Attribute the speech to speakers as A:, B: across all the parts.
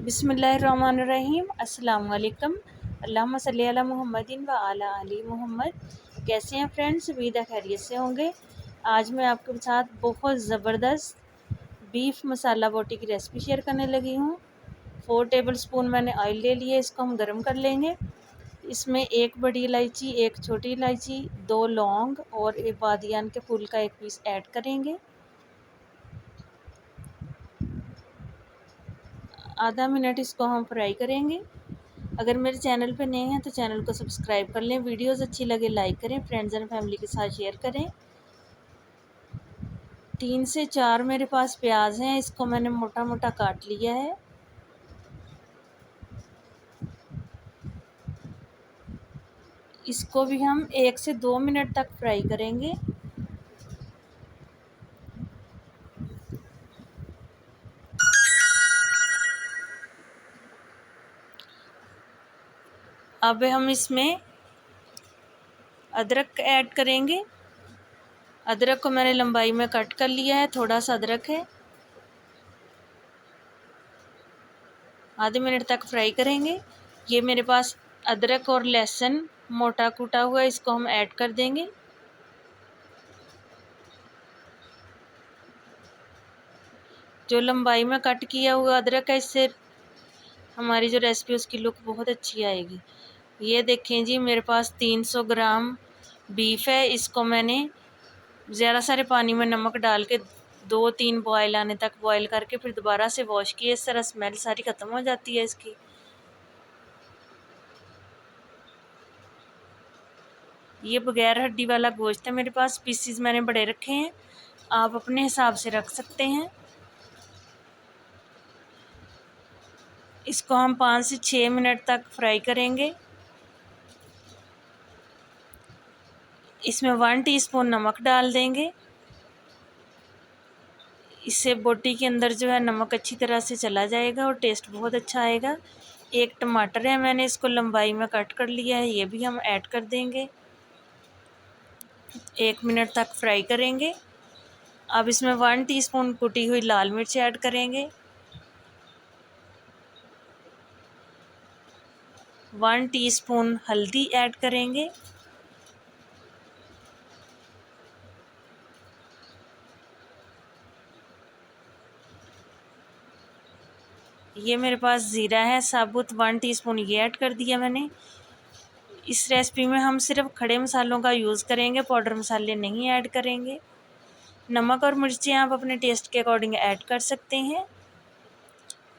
A: बिस्मिल्लाहिर्रहमानिर्रहीम। अस्सलाम वालेकुम। अल्लाहुम्मा सल्ली अला मुहम्मदिन व अला आलि मुहम्मद। कैसे हैं फ्रेंड्स? उम्मीद है खैरियत से होंगे। आज मैं आपके साथ बहुत ज़बरदस्त बीफ मसाला बोटी की रेसिपी शेयर करने लगी हूँ। 4 टेबल स्पून मैंने ऑयल ले लिए, इसको हम गर्म कर लेंगे। इसमें 1 बड़ी इलायची, 1 छोटी इलायची, 2 लौंग और 1 बादियान के फूल का 1 पीस ऐड करेंगे। आधा मिनट इसको हम फ्राई करेंगे। अगर मेरे चैनल पे नए हैं तो चैनल को सब्सक्राइब कर लें। वीडियोस अच्छी लगे लाइक करें, फ्रेंड्स एंड फैमिली के साथ शेयर करें। 3 से 4 मेरे पास प्याज हैं, इसको मैंने मोटा मोटा काट लिया है। इसको भी हम 1 से 2 मिनट तक फ्राई करेंगे। अब हम इसमें अदरक ऐड करेंगे। अदरक को मैंने लंबाई में कट कर लिया है, थोड़ा सा अदरक है। आधे मिनट तक फ्राई करेंगे। ये मेरे पास अदरक और लहसुन मोटा कूटा हुआ है, इसको हम ऐड कर देंगे। जो लंबाई में कट किया हुआ अदरक है, इससे हमारी जो रेसिपी उसकी लुक बहुत अच्छी आएगी। ये देखें जी, मेरे पास 300 ग्राम बीफ है। इसको मैंने ज़्यादा सारे पानी में नमक डाल के 2-3 बॉयल आने तक बॉयल करके फिर दोबारा से वॉश किए। इस तरह स्मेल सारी ख़त्म हो जाती है इसकी। ये बगैर हड्डी वाला गोश्त है मेरे पास, पीसीज मैंने बड़े रखे हैं, आप अपने हिसाब से रख सकते हैं। इसको हम 5 से 6 मिनट तक फ्राई करेंगे। इसमें 1 टीस्पून नमक डाल देंगे। इससे बोटी के अंदर जो है नमक अच्छी तरह से चला जाएगा और टेस्ट बहुत अच्छा आएगा। 1 टमाटर है, मैंने इसको लंबाई में कट कर लिया है, ये भी हम ऐड कर देंगे। 1 मिनट तक फ्राई करेंगे। अब इसमें 1 टीस्पून कुटी हुई लाल मिर्च ऐड करेंगे। 1 टीस्पून हल्दी ऐड करेंगे। ये मेरे पास ज़ीरा है साबुत, 1 टीस्पून ये ऐड कर दिया मैंने। इस रेसिपी में हम सिर्फ खड़े मसालों का यूज़ करेंगे, पाउडर मसाले नहीं ऐड करेंगे। नमक और मिर्चें आप अपने टेस्ट के अकॉर्डिंग ऐड कर सकते हैं।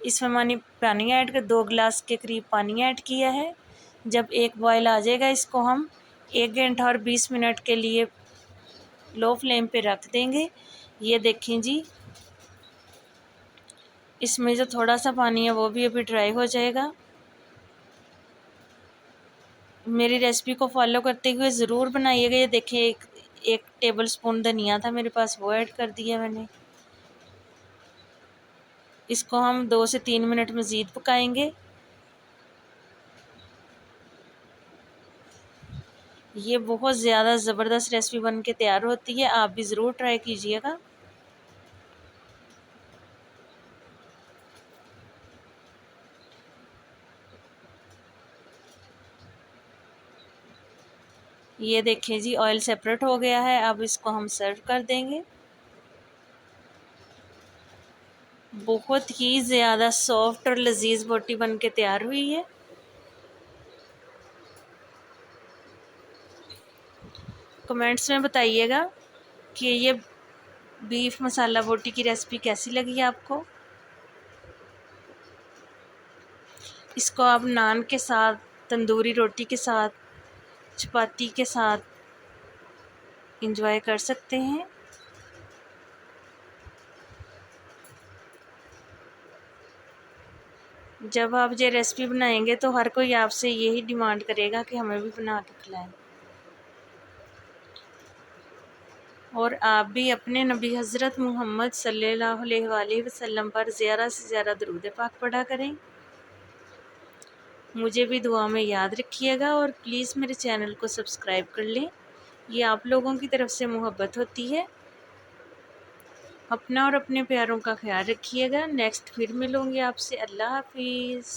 A: इसमें मैंने पानी ऐड कर 2 गिलास के करीब पानी ऐड किया है। जब एक बॉयल आ जाएगा, इसको हम 1 घंटा और 20 मिनट के लिए लो फ्लेम पे रख देंगे। ये देखें जी, इसमें जो थोड़ा सा पानी है वो भी अभी ड्राई हो जाएगा। मेरी रेसिपी को फॉलो करते हुए ज़रूर बनाइएगा। ये देखें, एक टेबल स्पून धनिया था मेरे पास, वो ऐड कर दिया मैंने। इसको हम 2 से 3 मिनट मज़ीद पकाएंगे। ये बहुत ज़्यादा ज़बरदस्त रेसिपी बन के तैयार होती है, आप भी ज़रूर ट्राई कीजिएगा। ये देखें जी, ऑयल सेपरेट हो गया है। अब इसको हम सर्व कर देंगे। बहुत ही ज़्यादा सॉफ्ट और लजीज बोटी बन के तैयार हुई है। कमेंट्स में बताइएगा कि ये बीफ मसाला बोटी की रेसिपी कैसी लगी आपको। इसको आप नान के साथ, तंदूरी रोटी के साथ, चपाती के साथ एंजॉय कर सकते हैं। जब आप ये रेसिपी बनाएंगे तो हर कोई आपसे यही डिमांड करेगा कि हमें भी बना के खिलाएं। और आप भी अपने नबी हज़रत मोहम्मद सल्लल्लाहु अलैहि वसल्लम पर ज़्यादा से ज़्यादा दुरूद पाक पढ़ा करें। मुझे भी दुआ में याद रखिएगा और प्लीज़ मेरे चैनल को सब्सक्राइब कर लें। ये आप लोगों की तरफ से मोहब्बत होती है। अपना और अपने प्यारों का ख्याल रखिएगा। नेक्स्ट फिर मिलूँगी आपसे। अल्लाह हाफ़िज़।